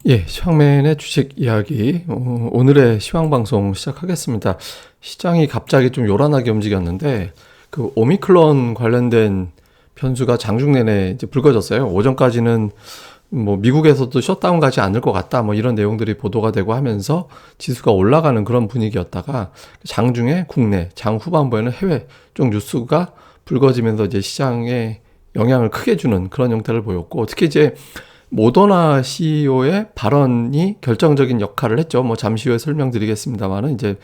예, 시황맨의 주식 이야기. 오늘의 시황 방송 시작하겠습니다. 시장이 갑자기 좀 요란하게 움직였는데, 그 오미크론 관련된 변수가 장중 내내 이제 불거졌어요. 오전까지는 뭐 미국에서도 셧다운 가지 않을 것 같다, 뭐 이런 내용들이 보도가 되고 하면서 지수가 올라가는 그런 분위기였다가 장중에 국내, 장 후반부에는 해외 쪽 뉴스가 불거지면서 이제 시장에 영향을 크게 주는 그런 형태를 보였고, 특히 이제 모더나 CEO의 발언이 결정적인 역할을 했죠. 뭐 잠시 후에 설명드리겠습니다만은 이제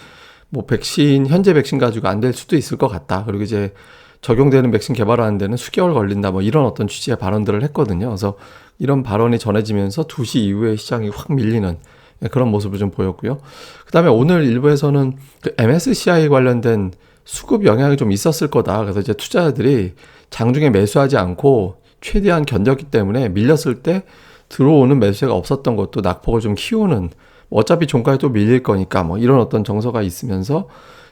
뭐 현재 백신 가지고 안 될 수도 있을 것 같다. 그리고 이제 적용되는 백신 개발하는 데는 수개월 걸린다. 뭐 이런 어떤 취지의 발언들을 했거든요. 그래서 이런 발언이 전해지면서 2시 이후에 시장이 확 밀리는 그런 모습을 좀 보였고요. 그다음에 오늘 일부에서는 그 MSCI 관련된 수급 영향이 좀 있었을 거다. 그래서 이제 투자자들이 장중에 매수하지 않고 최대한 견뎠기 때문에 밀렸을 때 들어오는 매수세가 없었던 것도 낙폭을 좀 키우는, 어차피 종가에 또 밀릴 거니까 뭐 이런 어떤 정서가 있으면서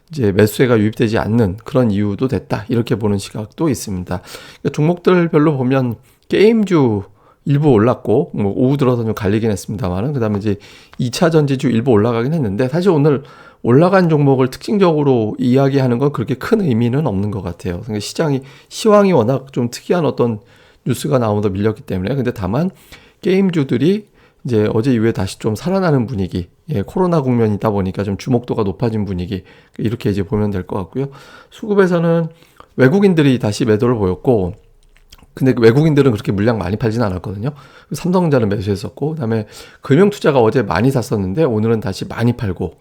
이제 매수세가 유입되지 않는 그런 이유도 됐다, 이렇게 보는 시각도 있습니다. 그러니까 종목들별로 보면 게임주 일부 올랐고, 뭐 오후 들어서 좀 갈리긴 했습니다만은, 그 다음에 이제 2차 전지주 일부 올라가긴 했는데, 사실 오늘 올라간 종목을 특징적으로 이야기하는 건 그렇게 큰 의미는 없는 것 같아요. 그러니까 시황이 워낙 좀 특이한 어떤 뉴스가 나오면서 밀렸기 때문에. 근데 다만 게임주들이 이제 어제 이후에 다시 좀 살아나는 분위기, 코로나 국면이다 보니까 좀 주목도가 높아진 분위기, 이렇게 이제 보면 될 것 같고요. 수급에서는 외국인들이 다시 매도를 보였고, 근데 그 외국인들은 그렇게 물량 많이 팔지는 않았거든요. 삼성전자는 매수했었고, 그다음에 금융투자가 어제 많이 샀었는데 오늘은 다시 많이 팔고,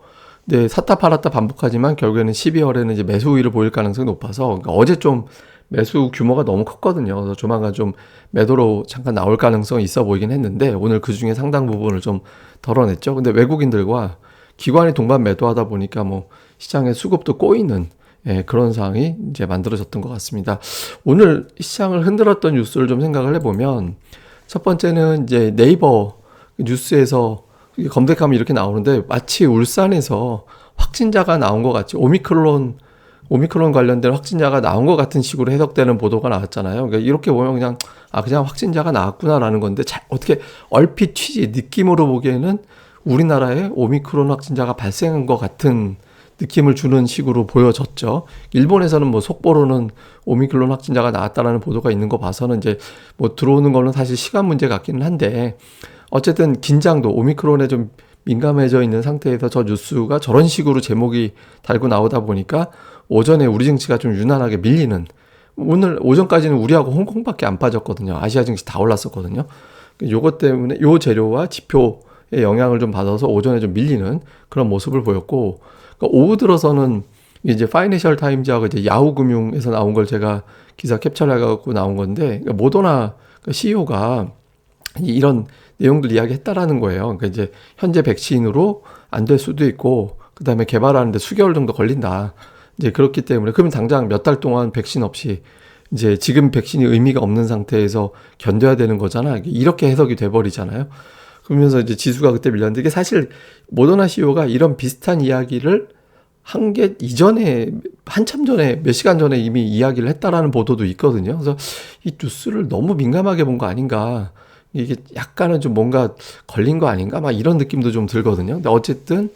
근데 샀다 팔았다 반복하지만 결국에는 12월에는 이제 매수 우위를 보일 가능성이 높아서, 그러니까 어제 좀 매수 규모가 너무 컸거든요. 그래서 조만간 좀 매도로 잠깐 나올 가능성이 있어 보이긴 했는데, 오늘 그 중에 상당 부분을 좀 덜어냈죠. 근데 외국인들과 기관이 동반 매도하다 보니까 뭐 시장의 수급도 꼬이는, 그런 상황이 이제 만들어졌던 것 같습니다. 오늘 시장을 흔들었던 뉴스를 좀 생각을 해보면, 첫 번째는 이제 네이버 뉴스에서 검색하면 이렇게 나오는데, 마치 울산에서 확진자가 나온 것 같이 오미크론 관련된 확진자가 나온 것 같은 식으로 해석되는 보도가 나왔잖아요. 그러니까 이렇게 보면 그냥 확진자가 나왔구나라는 건데, 어떻게 얼핏 느낌으로 보기에는 우리나라에 오미크론 확진자가 발생한 것 같은 느낌을 주는 식으로 보여졌죠. 일본에서는 뭐 속보로는 오미크론 확진자가 나왔다라는 보도가 있는 거 봐서는 이제 뭐 들어오는 거는 사실 시간 문제 같기는 한데, 어쨌든 긴장도, 오미크론에 좀 민감해져 있는 상태에서 저 뉴스가 저런 식으로 제목이 달고 나오다 보니까 오전에 우리 증시가 좀 유난하게 밀리는, 오늘 오전까지는 우리하고 홍콩밖에 안 빠졌거든요. 아시아 증시 다 올랐었거든요. 요것 때문에 요 재료와 지표의 영향을 좀 받아서 오전에 좀 밀리는 그런 모습을 보였고, 그러니까 오후 들어서는 이제 파이낸셜 타임즈하고 이제 야후 금융에서 나온 걸 제가 기사 캡처를 해갖고 나온 건데, 그러니까 모더나 CEO가 이런 내용들 이야기했다라는 거예요. 그러니까 이제 현재 백신으로 안 될 수도 있고, 그 다음에 개발하는데 수개월 정도 걸린다. 이제 그렇기 때문에, 그러면 당장 몇 달 동안 백신 없이 이제 지금 백신이 의미가 없는 상태에서 견뎌야 되는 거잖아. 이렇게 해석이 돼버리잖아요. 그러면서 이제 지수가 그때 밀렸는데, 이게 사실 모더나 CEO가 이런 비슷한 이야기를 한 게 이전에, 한참 전에, 몇 시간 전에 이미 이야기를 했다라는 보도도 있거든요. 그래서 이 뉴스를 너무 민감하게 본 거 아닌가, 이게 약간은 좀 뭔가 걸린 거 아닌가, 막 이런 느낌도 좀 들거든요. 근데 어쨌든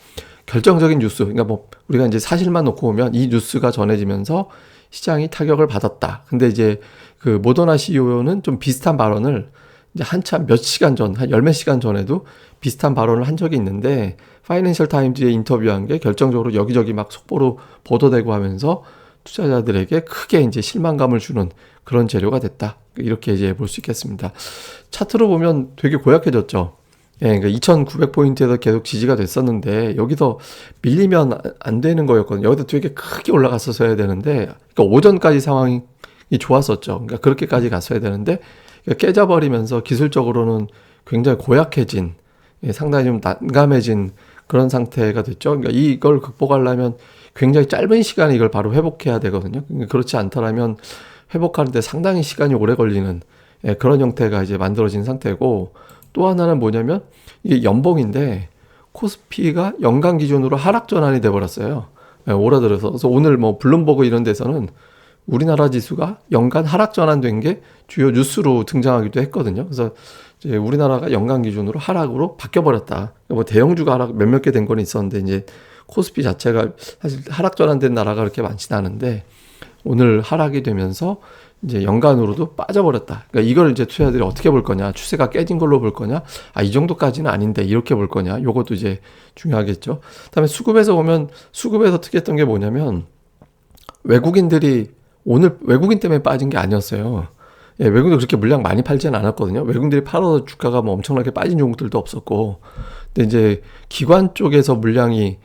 결정적인 뉴스, 그러니까 뭐 우리가 이제 사실만 놓고 보면 이 뉴스가 전해지면서 시장이 타격을 받았다. 근데 이제 그 모더나 CEO는 좀 비슷한 발언을 이제 한참 몇 시간 전, 한 열 몇 시간 전에도 비슷한 발언을 한 적이 있는데, 파이낸셜 타임즈에 인터뷰한 게 결정적으로 여기저기 막 속보로 보도되고 하면서 투자자들에게 크게 이제 실망감을 주는 그런 재료가 됐다, 이렇게 이제 볼 수 있겠습니다. 차트로 보면 되게 고약해졌죠. 그러니까 2,900포인트에서 계속 지지가 됐었는데, 여기서 밀리면 안 되는 거였거든요. 여기서 되게 크게 올라갔었어야 되는데, 그러니까 오전까지 상황이 좋았었죠. 그러니까 그렇게까지 갔어야 되는데, 그러니까 깨져버리면서 기술적으로는 굉장히 고약해진, 상당히 좀 난감해진 그런 상태가 됐죠. 그러니까 이걸 극복하려면 굉장히 짧은 시간에 이걸 바로 회복해야 되거든요. 그러니까 그렇지 않다면 회복하는데 상당히 시간이 오래 걸리는, 그런 형태가 이제 만들어진 상태고, 또 하나는 뭐냐면 이게 연봉인데, 코스피가 연간 기준으로 하락 전환이 돼버렸어요. 오라들어서. 그래서 오늘 뭐 블룸버그 이런 데서는 우리나라 지수가 연간 하락 전환된 게 주요 뉴스로 등장하기도 했거든요. 그래서 이제 우리나라가 연간 기준으로 하락으로 바뀌어버렸다. 뭐 대형주가 하락 몇몇 개 된 건 있었는데 이제 코스피 자체가 사실 하락 전환된 나라가 그렇게 많지는 않은데 오늘 하락이 되면서 이제 연간으로도 빠져버렸다. 그러니까 이걸 이제 투자자들이 어떻게 볼 거냐, 추세가 깨진 걸로 볼 거냐, 이 정도까지는 아닌데 이렇게 볼 거냐, 요것도 이제 중요하겠죠. 그다음에 수급에서 보면 수급에서 특이했던 게 뭐냐면 외국인들이 오늘 외국인 때문에 빠진 게 아니었어요. 예, 외국인도 그렇게 물량 많이 팔지는 않았거든요. 외국인들이 팔아서 주가가 뭐 엄청나게 빠진 종목들도 없었고, 근데 이제 기관 쪽에서 물량이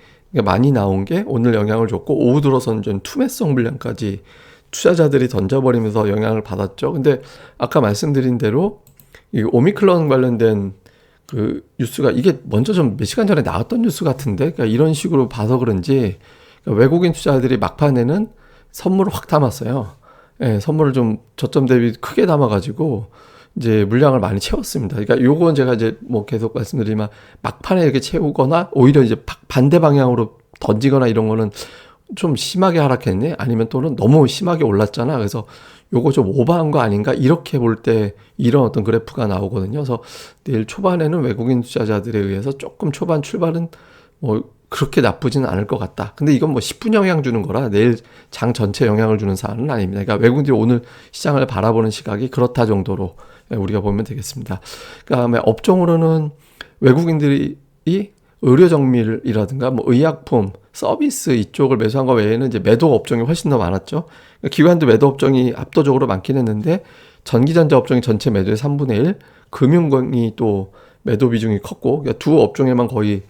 많이 나온 게 오늘 영향을 줬고, 오후 들어서는 좀 투매성 물량까지 투자자들이 던져버리면서 영향을 받았죠. 근데 아까 말씀드린 대로 이 오미크론 관련된 그 뉴스가 이게 먼저 좀 몇 시간 전에 나왔던 뉴스 같은데, 그러니까 이런 식으로 봐서 그런지 그러니까 외국인 투자자들이 막판에는 선물을 확 담았어요. 예, 선물을 좀 저점 대비 크게 담아가지고 이제 물량을 많이 채웠습니다. 그러니까 요건 제가 이제 뭐 계속 말씀드리지만 막판에 이렇게 채우거나 오히려 이제 반대 방향으로 던지거나 이런 거는 좀 심하게 하락했네? 아니면 또는 너무 심하게 올랐잖아. 그래서 요거 좀 오버한 거 아닌가? 이렇게 볼 때 이런 어떤 그래프가 나오거든요. 그래서 내일 초반에는 외국인 투자자들에 의해서 조금 초반 출발은 뭐 그렇게 나쁘지는 않을 것 같다. 근데 이건 뭐 10분 영향 주는 거라 내일 장 전체 영향을 주는 사안은 아닙니다. 그러니까 외국인들이 오늘 시장을 바라보는 시각이 그렇다 정도로 우리가 보면 되겠습니다. 그다음에 업종으로는 외국인들이 의료정밀이라든가 뭐 의약품, 서비스 이쪽을 매수한 거 외에는 이제 매도 업종이 훨씬 더 많았죠. 그러니까 기관도 매도 업종이 압도적으로 많긴 했는데 전기전자 업종이 전체 매도의 3분의 1, 금융권이 또 매도 비중이 컸고, 그러니까 두 업종에만 거의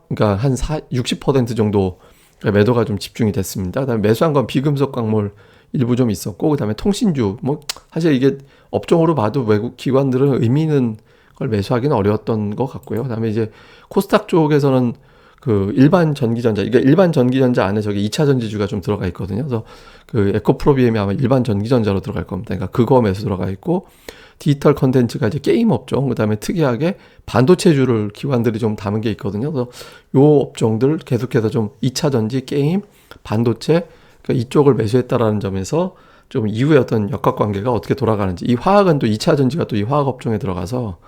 그러니까 한 60% 정도 매도가 좀 집중이 됐습니다. 그다음에 매수한 건 비금속 광물 일부 좀 있었고, 그다음에 통신주, 뭐 사실 이게 업종으로 봐도 외국 기관들은 의미 있는 걸 매수하기는 어려웠던 것 같고요. 그다음에 이제 코스닥 쪽에서는 그 일반 전기전자, 그러니까 일반 전기전자 안에 저기 2차 전지주가 좀 들어가 있거든요. 그래서 그 에코프로비엠이 아마 일반 전기전자로 들어갈 겁니다. 그러니까 그거 매수 들어가 있고, 디지털 컨텐츠가 이제 게임 업종, 그다음에 특이하게 반도체주를 기관들이 좀 담은 게 있거든요. 그래서 요 업종들 계속해서 좀 2차 전지, 게임, 반도체, 그러니까 이쪽을 매수했다라는 점에서 좀 이후에 어떤 역학관계가 어떻게 돌아가는지, 이 화학은 또 2차 전지가 또 이 화학 업종에 들어가서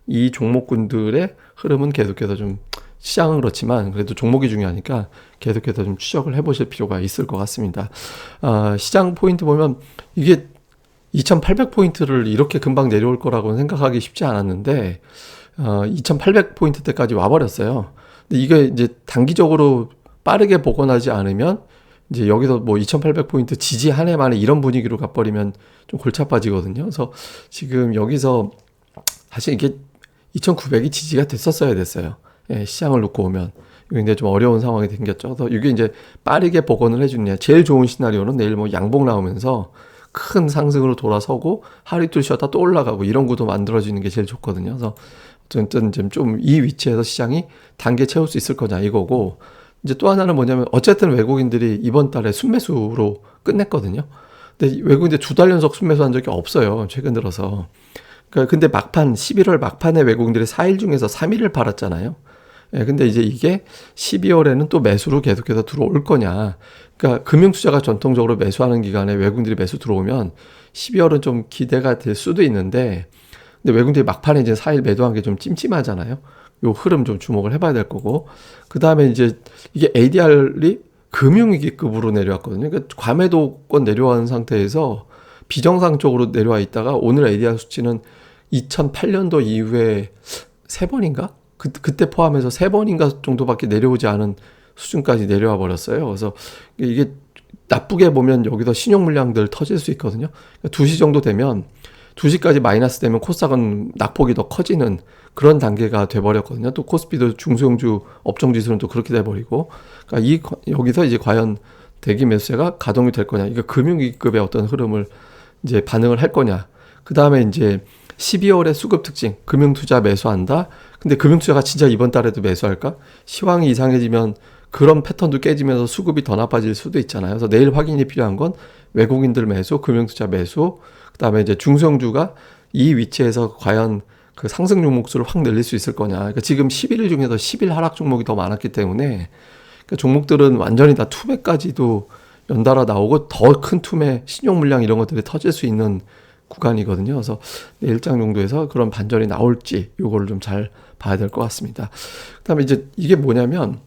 이 종목군들의 흐름은 계속해서 좀 시장은 그렇지만 그래도 종목이 중요하니까 계속해서 좀 추적을 해보실 필요가 있을 것 같습니다. 시장 포인트 보면 이게 2800포인트를 이렇게 금방 내려올 거라고는 생각하기 쉽지 않았는데 2800포인트 때까지 와버렸어요. 근데 이게 이제 단기적으로 빠르게 복원하지 않으면 이제 여기서 뭐 2800포인트 지지 한 해 만에 이런 분위기로 가버리면 좀 골치 아파지거든요. 그래서 지금 여기서 사실 이게 2900이 지지가 됐었어야 됐어요. 예, 시장을 놓고 오면. 굉장히 좀 어려운 상황이 생겼죠. 그래서 이게 이제 빠르게 복원을 해주느냐. 제일 좋은 시나리오는 내일 뭐 양봉 나오면서 큰 상승으로 돌아서고 하루 이틀 쉬었다 또 올라가고 이런 구도 만들어지는 게 제일 좋거든요. 그래서 어쨌든 좀 이 위치에서 시장이 단계 채울 수 있을 거냐 이거고, 이제 또 하나는 뭐냐면 어쨌든 외국인들이 이번 달에 순매수로 끝냈거든요. 근데 외국인들 2달 연속 순매수한 적이 없어요. 최근 들어서. 그러니까 근데 막판 11월 막판에 외국인들이 4일 중에서 3일을 팔았잖아요. 예, 근데 이제 이게 12월에는 또 매수로 계속해서 들어올 거냐. 그러니까 금융투자가 전통적으로 매수하는 기간에 외국인들이 매수 들어오면 12월은 좀 기대가 될 수도 있는데, 근데 외국인들이 막판에 이제 4일 매도한 게 좀 찜찜하잖아요. 요 흐름 좀 주목을 해봐야 될 거고, 그 다음에 이제 이게 ADR이 금융위기급으로 내려왔거든요. 그러니까 과매도권 내려온 상태에서 비정상적으로 내려와 있다가 오늘 ADR 수치는 2008년도 이후에 3번인가? 그때 포함해서 3번인가 정도밖에 내려오지 않은 수준까지 내려와 버렸어요. 그래서 이게 나쁘게 보면 여기서 신용 물량들 터질 수 있거든요. 그러니까 2시 정도 되면 2시까지 마이너스 되면 코스닥은 낙폭이 더 커지는 그런 단계가 돼버렸거든요. 또 코스피도 중소형주 업종 지수는 또 그렇게 돼버리고, 그러니까 여기서 이제 과연 대기 매수세가 가동이 될 거냐, 이거 금융위기급의 어떤 흐름을 이제 반응을 할 거냐. 그 다음에 이제 12월에 수급 특징, 금융투자 매수한다. 근데 금융투자가 진짜 이번 달에도 매수할까? 시황이 이상해지면 그런 패턴도 깨지면서 수급이 더 나빠질 수도 있잖아요. 그래서 내일 확인이 필요한 건 외국인들 매수, 금융투자 매수, 그 다음에 이제 중소형주가 이 위치에서 과연 그 상승 종목수를 확 늘릴 수 있을 거냐. 그러니까 지금 11일 중에서 10일 하락 종목이 더 많았기 때문에 그러니까 종목들은 완전히 다 투매까지도 연달아 나오고 더 큰 툼의 신용 물량 이런 것들이 터질 수 있는 구간이거든요. 그래서 내일장 정도에서 그런 반전이 나올지 요거를 좀 잘 봐야 될 것 같습니다. 그다음에 이제 이게 뭐냐면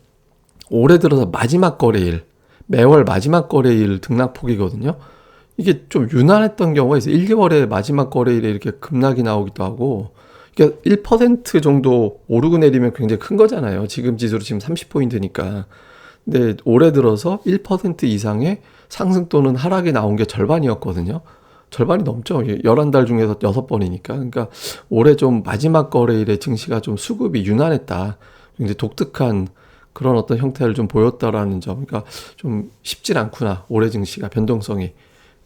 올해 들어서 마지막 거래일, 매월 마지막 거래일 등락폭이거든요. 이게 좀 유난했던 경우가 있어요. 1, 2월에 마지막 거래일에 이렇게 급락이 나오기도 하고, 그러니까 1% 정도 오르고 내리면 굉장히 큰 거잖아요. 지금 지수로 지금 30포인트니까. 근데 올해 들어서 1% 이상의 상승 또는 하락이 나온 게 절반이었거든요. 절반이 넘죠. 11달 중에서 6번이니까. 그러니까 올해 좀 마지막 거래일에 증시가 좀 수급이 유난했다. 굉장히 독특한 그런 어떤 형태를 좀 보였다라는 점. 그러니까 좀 쉽진 않구나. 올해 증시가 변동성이.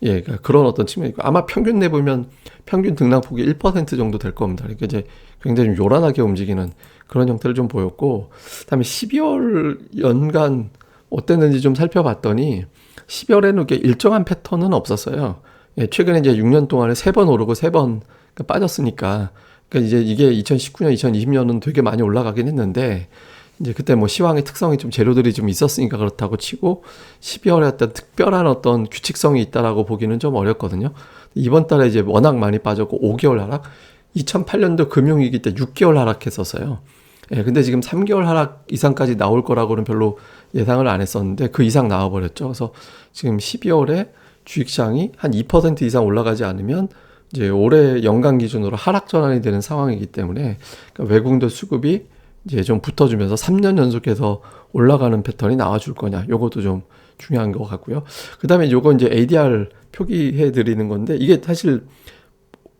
예, 그러니까 그런 어떤 측면이고 아마 평균 내보면 평균 등락폭이 1% 정도 될 겁니다. 그러니까 이제 굉장히 좀 요란하게 움직이는 그런 형태를 좀 보였고, 그다음에 12월 연간 어땠는지 좀 살펴봤더니 12월에는 이렇게 일정한 패턴은 없었어요. 예, 최근에 이제 6년 동안에 3번 오르고 3번 빠졌으니까, 그러니까 이제 이게 2019년, 2020년은 되게 많이 올라가긴 했는데, 이제 그때 뭐 시황의 특성이 좀 재료들이 좀 있었으니까 그렇다고 치고 12월에 어떤 특별한 어떤 규칙성이 있다라고 보기는 좀 어렵거든요. 이번 달에 이제 워낙 많이 빠졌고 5개월 하락, 2008년도 금융위기 때 6개월 하락했었어요. 예, 근데 지금 3개월 하락 이상까지 나올 거라고는 별로 예상을 안 했었는데 그 이상 나와버렸죠. 그래서 지금 12월에 주식시장이 한 2% 이상 올라가지 않으면 이제 올해 연간 기준으로 하락 전환이 되는 상황이기 때문에, 그러니까 외국인들 수급이 이제 좀 붙어주면서 3년 연속해서 올라가는 패턴이 나와줄 거냐, 요것도 좀 중요한 것 같고요. 그 다음에 요거 이제 ADR 표기해 드리는 건데, 이게 사실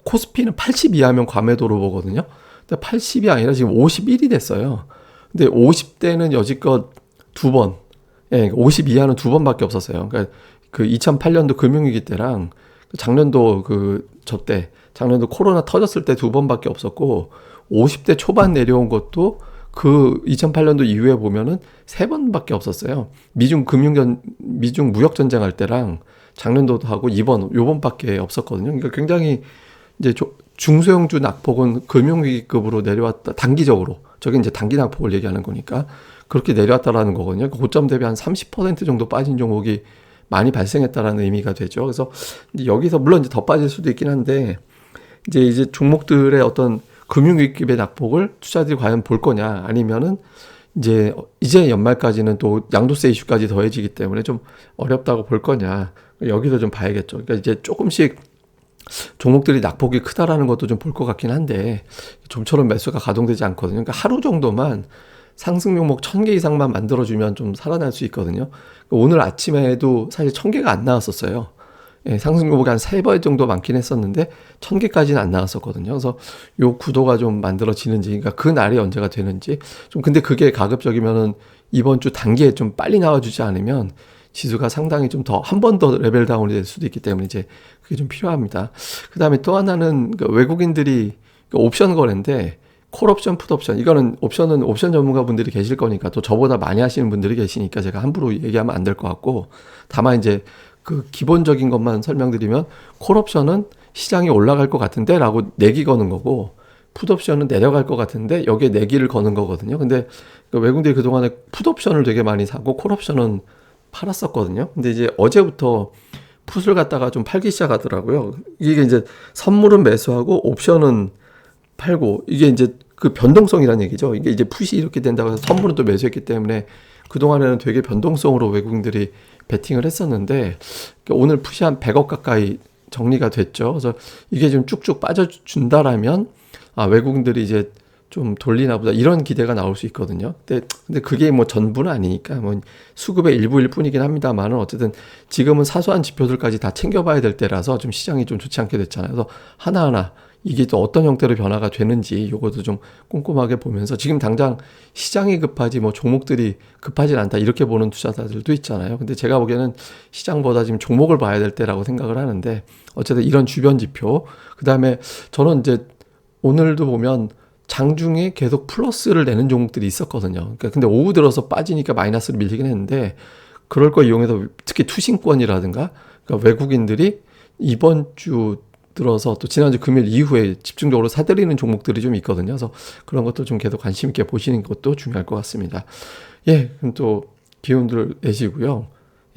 코스피는 80 이하면 과매도로 보거든요. 근데 80이 아니라 지금 51이 됐어요. 근데 50대는 여지껏 2번, 예, 50 이하는 2번밖에 없었어요. 그러니까 그 2008년도 금융위기 때랑 작년도 저때 작년도 코로나 터졌을 때 2번밖에 없었고, 50대 초반 내려온 것도 그 2008년도 이후에 보면은 3번밖에 없었어요. 미중 무역 전쟁 할 때랑 작년도도 하고 요번밖에 없었거든요. 그러니까 굉장히 이제 중소형주 낙폭은 금융위기급으로 내려왔다. 단기적으로. 저게 이제 단기 낙폭을 얘기하는 거니까 그렇게 내려왔다라는 거거든요. 고점 대비 한 30% 정도 빠진 종목이 많이 발생했다라는 의미가 되죠. 그래서 여기서 물론 이제 더 빠질 수도 있긴 한데, 이제 종목들의 어떤 금융위기급의 낙폭을 투자들이 과연 볼 거냐, 아니면은 이제 연말까지는 또 양도세 이슈까지 더해지기 때문에 좀 어렵다고 볼 거냐, 여기서 좀 봐야겠죠. 그러니까 이제 조금씩 종목들이 낙폭이 크다라는 것도 좀 볼 것 같긴 한데, 좀처럼 매수가 가동되지 않거든요. 그러니까 하루 정도만 상승 종목 1000개 이상만 만들어주면 좀 살아날 수 있거든요. 오늘 아침에도 사실 1000개가 안 나왔었어요. 예, 상승 종목이 한 3번 정도 많긴 했었는데 1000개까지는 안 나왔었거든요. 그래서 요 구도가 좀 만들어지는지, 그러니까 그 날이 언제가 되는지 좀, 근데 그게 가급적이면은 이번 주 단기에 좀 빨리 나와주지 않으면 지수가 상당히 좀 더 한 번 더 레벨 다운이 될 수도 있기 때문에 이제 그게 좀 필요합니다. 그 다음에 또 하나는 외국인들이 옵션 거래인데, 콜옵션, 풋옵션, 이거는 옵션 전문가분들이 계실 거니까, 또 저보다 많이 하시는 분들이 계시니까 제가 함부로 얘기하면 안 될 것 같고, 다만 이제 그 기본적인 것만 설명드리면, 콜옵션은 시장이 올라갈 것 같은데 라고 내기 거는 거고, 풋옵션은 내려갈 것 같은데 여기에 내기를 거는 거거든요. 근데 외국인들이 그동안에 풋옵션을 되게 많이 사고 콜옵션은 팔았었거든요. 근데 이제 어제부터 풋을 갖다가 좀 팔기 시작하더라고요. 이게 이제 선물은 매수하고 옵션은 팔고, 이게 이제 그 변동성이라는 얘기죠. 이게 이제 풋이 이렇게 된다고 해서 선물은 또 매수했기 때문에 그동안에는 되게 변동성으로 외국인들이 베팅을 했었는데, 오늘 풋이 한 100억 가까이 정리가 됐죠. 그래서 이게 좀 쭉쭉 빠져준다라면, 외국인들이 이제 좀 돌리나 보다, 이런 기대가 나올 수 있거든요. 근데 그게 뭐 전부는 아니니까, 뭐 수급의 일부일 뿐이긴 합니다만은, 어쨌든 지금은 사소한 지표들까지 다 챙겨봐야 될 때라서 좀 시장이 좀 좋지 않게 됐잖아요. 그래서 하나하나 이게 또 어떤 형태로 변화가 되는지 요것도 좀 꼼꼼하게 보면서, 지금 당장 시장이 급하지 뭐 종목들이 급하진 않다 이렇게 보는 투자자들도 있잖아요. 근데 제가 보기에는 시장보다 지금 종목을 봐야 될 때라고 생각을 하는데, 어쨌든 이런 주변 지표, 그 다음에 저는 이제 오늘도 보면 장중에 계속 플러스를 내는 종목들이 있었거든요. 그러니까 근데 오후 들어서 빠지니까 마이너스를 밀리긴 했는데, 그럴 거 이용해서 특히 투신권이라든가, 그러니까 외국인들이 이번 주 들어서 또 지난주 금요일 이후에 집중적으로 사들이는 종목들이 좀 있거든요. 그래서 그런 것도 좀 계속 관심 있게 보시는 것도 중요할 것 같습니다. 예, 그럼 또 기운들 내시고요.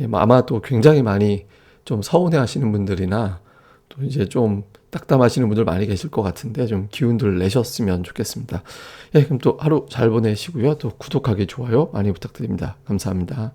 예, 뭐 아마 또 굉장히 많이 좀 서운해 하시는 분들이나 또 이제 좀 딱담하시는 분들 많이 계실 것 같은데 좀 기운들 내셨으면 좋겠습니다. 예, 그럼 또 하루 잘 보내시고요. 또 구독하기, 좋아요 많이 부탁드립니다. 감사합니다.